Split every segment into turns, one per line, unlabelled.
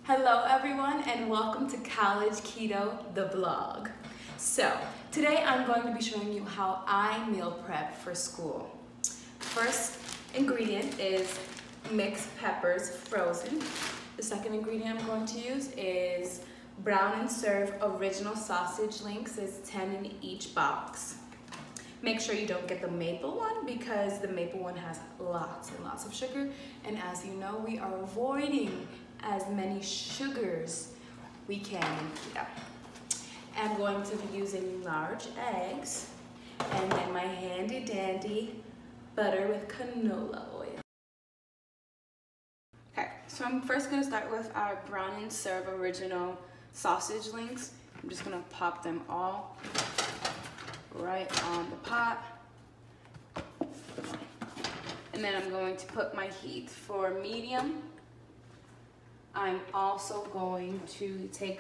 Hello everyone and welcome to College Keto, the vlog. So today I'm going to be showing you how I meal prep for school. First ingredient is mixed peppers frozen. The second ingredient I'm going to use is Brown and Serve original sausage links. There's 10 in each box. Make sure you don't get the maple one because the maple one has lots and lots of sugar, and as you know, we are avoiding as many sugars we can in keto. I'm going to be using large eggs and then my handy dandy butter with canola oil. Okay, so I'm first going to start with our Brown and Serve original sausage links. I'm just going to pop them all right on the pot, and then I'm going to put my heat for medium. I'm also going to take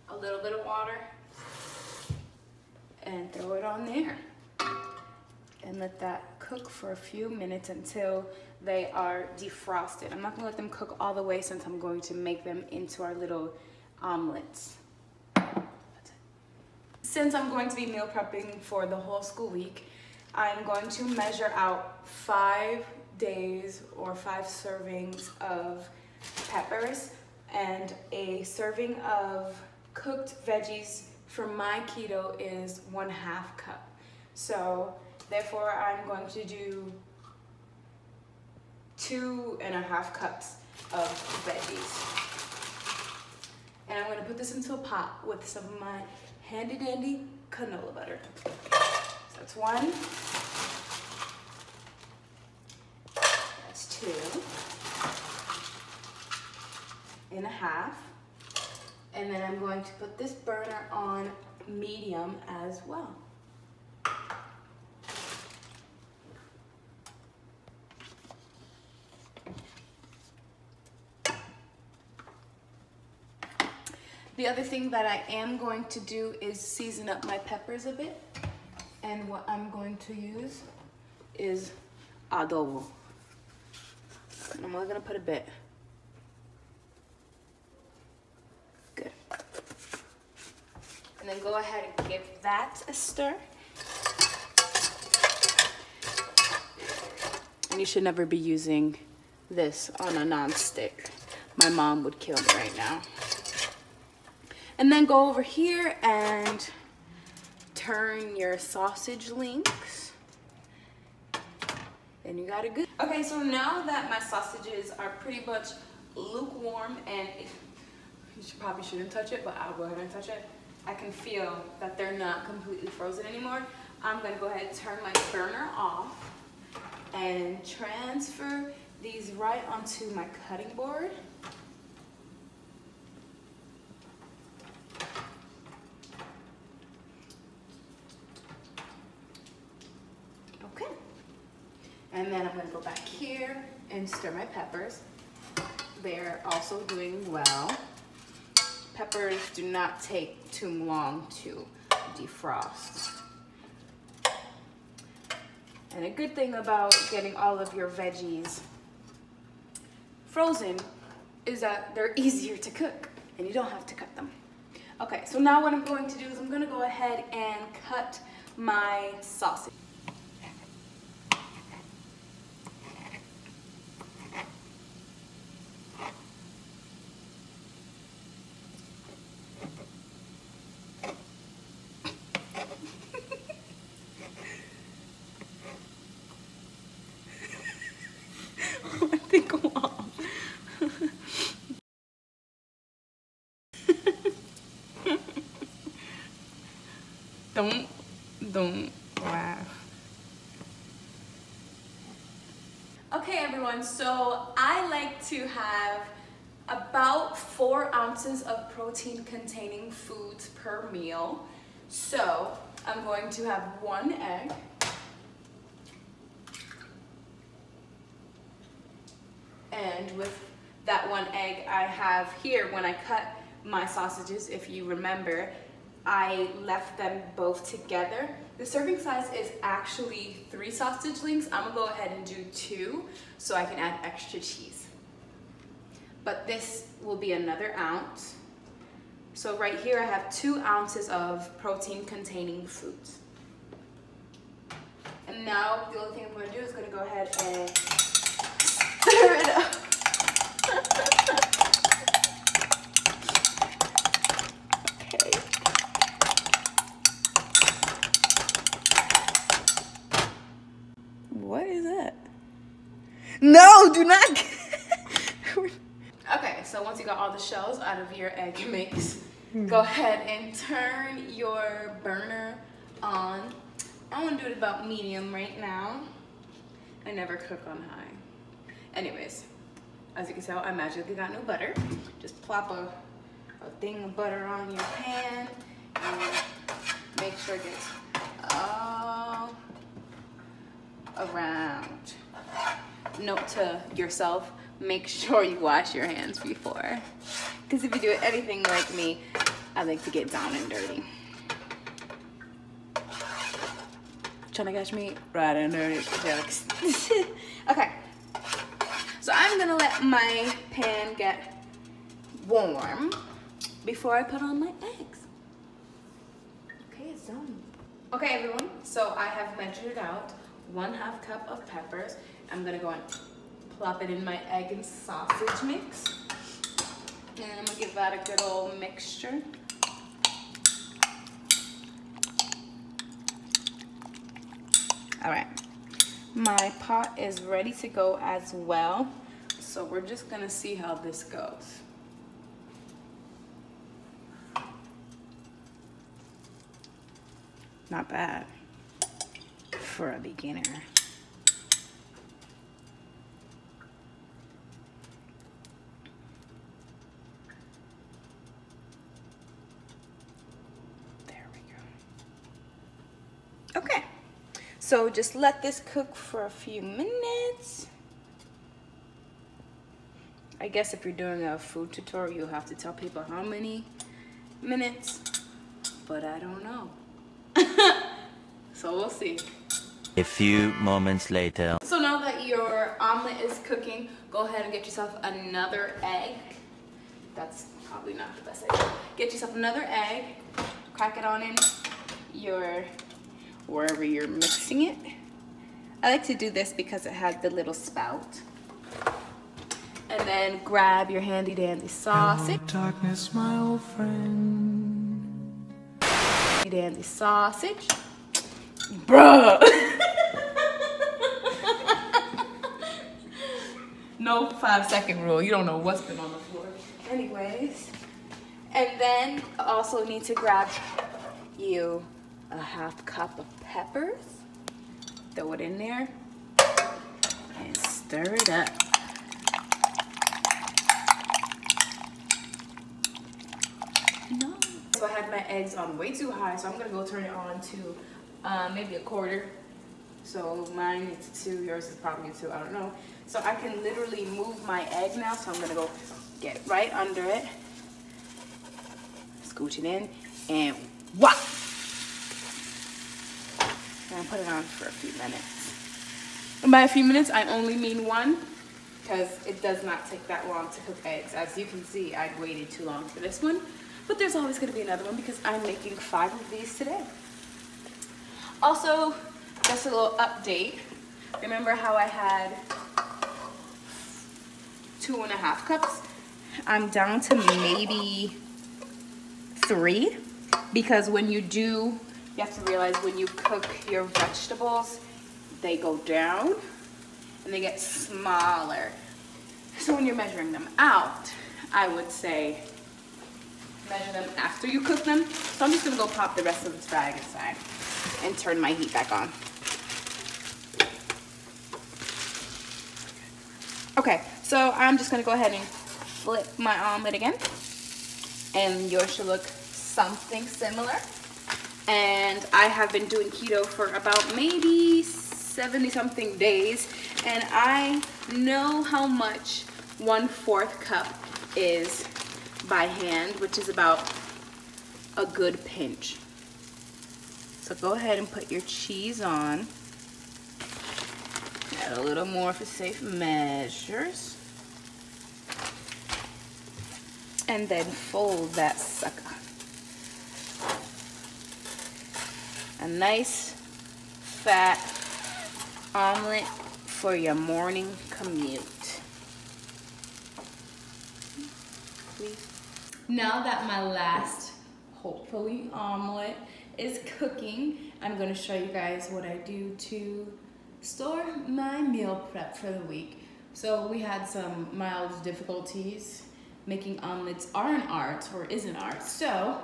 a little bit of water and throw it on there and let that cook for a few minutes until they are defrosted. I'm not gonna let them cook all the way since I'm going to make them into our little omelets. Since I'm going to be meal prepping for the whole school week, I'm going to measure out 5 days or 5 servings of peppers, and a serving of cooked veggies for my keto is 1/2 cup. So therefore I'm going to do 2.5 cups of veggies. And I'm going to put this into a pot with some of my handy dandy canola butter. So that's 1. That's 2.5. And then I'm going to put this burner on medium as well. The other thing that I am going to do is season up my peppers a bit. And what I'm going to use is adobo. And I'm only going to put a bit. Good. And then go ahead and give that a stir. And you should never be using this on a non-stick. My mom would kill me right now. And then go over here and turn your sausage links. And you got it good. Okay, so now that my sausages are pretty much lukewarm and you probably shouldn't touch it, but I'll go ahead and touch it. I can feel that they're not completely frozen anymore. I'm gonna go ahead and turn my burner off and transfer these right onto my cutting board. And then I'm gonna go back here and stir my peppers. They're also doing well. Peppers do not take too long to defrost. And a good thing about getting all of your veggies frozen is that they're easier to cook and you don't have to cut them. Okay, so now what I'm going to do is I'm gonna go ahead and cut my sausage. Don't laugh. Okay everyone, so I like to have about 4 ounces of protein containing foods per meal. So I'm going to have 1 egg. And with that 1 egg I have here, when I cut my sausages, if you remember, I left them both together. The serving size is actually 3 sausage links. I'm gonna go ahead and do 2 so I can add extra cheese. but this will be another ounce. So right here I have 2 ounces of protein containing foods. And now the only thing I'm going to do is going to go ahead and stir it up. Okay. What is that? No, do not. Okay, so once you got all the shells out of your egg mix, go ahead and turn your burner on. I want to do it about medium right now. I never cook on high. Anyways, as you can tell, I magically got no butter. Just plop a thing of butter on your pan and make sure it gets all around. Note to yourself, make sure you wash your hands before. Because if you do anything like me, I like to get down and dirty. Trying to catch me right and dirty jokes. Okay, so I'm gonna let my pan get warm before I put on my eggs. Okay, it's done. Okay, everyone, so I have measured out 1/2 cup of peppers. I'm gonna go and plop it in my egg and sausage mix. And I'm gonna give that a good old mixture. All right, my pot is ready to go as well. So we're just gonna see how this goes. Not bad for a beginner. There we go. Okay. So just let this cook for a few minutes. I guess if you're doing a food tutorial, you'll have to tell people how many minutes, but I don't know. So we'll see.
A few moments later.
So now that your omelet is cooking, go ahead and get yourself another egg. That's probably not the best idea. Get yourself another egg, crack it on in your wherever you're mixing it. I like to do this because it has the little spout. And then grab your handy dandy sausage.
Hello, darkness, my old friend.
Handy dandy sausage. Bruh! No 5-second rule. You don't know what's been on the floor. Anyways. And then also need to grab you a 1/2 cup of peppers. Throw it in there and stir it up. No. So I had my eggs on way too high, so I'm gonna go turn it on to maybe 1/4. So mine is 2, yours is probably 2, I don't know. So I can literally move my egg now, so I'm gonna go get right under it, scooch it in, and whop! And put it on for a few minutes. And by a few minutes, I only mean 1, because it does not take that long to cook eggs. As you can see, I waited too long for this one, but there's always gonna be another one because I'm making 5 of these today. Also, just a little update. Remember how I had 2.5 cups? I'm down to maybe 3, because when you do, you have to realize when you cook your vegetables, they go down and they get smaller. So when you're measuring them out, I would say measure them after you cook them. So I'm just gonna go pop the rest of this bag inside and turn my heat back on. Okay, so I'm just gonna go ahead and flip my omelet again. And yours should look something similar. And I have been doing keto for about maybe 70-something days. And I know how much 1/4 cup is by hand, which is about a good pinch. So go ahead and put your cheese on. Add a little more for safe measures. and then fold that sucker. A nice fat omelet for your morning commute. Please. Now that my last, hopefully, omelet is cooking, I'm going to show you guys what I do to store my meal prep for the week. So we had some mild difficulties. Making omelets are an art, or is an art. So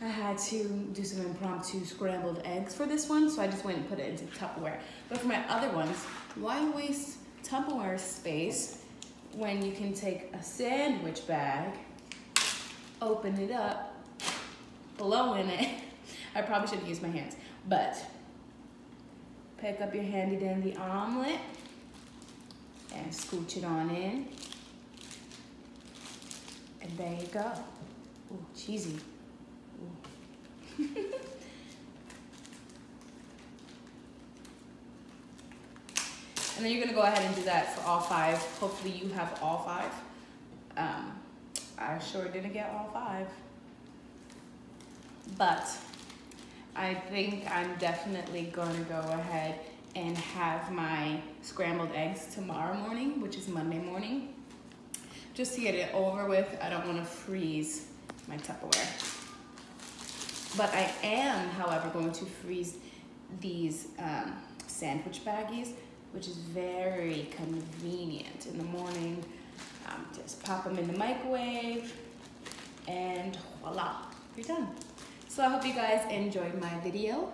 I had to do some impromptu scrambled eggs for this one, so I just went and put it into Tupperware. But for my other ones, why waste Tupperware space when you can take a sandwich bag, open it up, blow in it. I probably should have used my hands, but pick up your handy dandy omelet and scooch it on in. And there you go. Ooh, cheesy. Ooh. And then you're gonna go ahead and do that for all 5. Hopefully you have all 5. I sure didn't get all 5. But I think I'm definitely gonna go ahead and have my scrambled eggs tomorrow morning, which is Monday morning. Just to get it over with. I don't wanna freeze my Tupperware. But I am, however, going to freeze these sandwich baggies, which is very convenient. In the morning, just pop them in the microwave and voila, you're done. So I hope you guys enjoyed my video.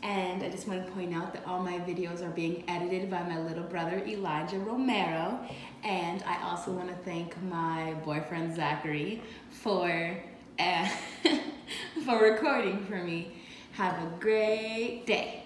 And I just want to point out that all my videos are being edited by my little brother, Elijah Romero. And I also want to thank my boyfriend, Zachary, for, for recording for me. Have a great day.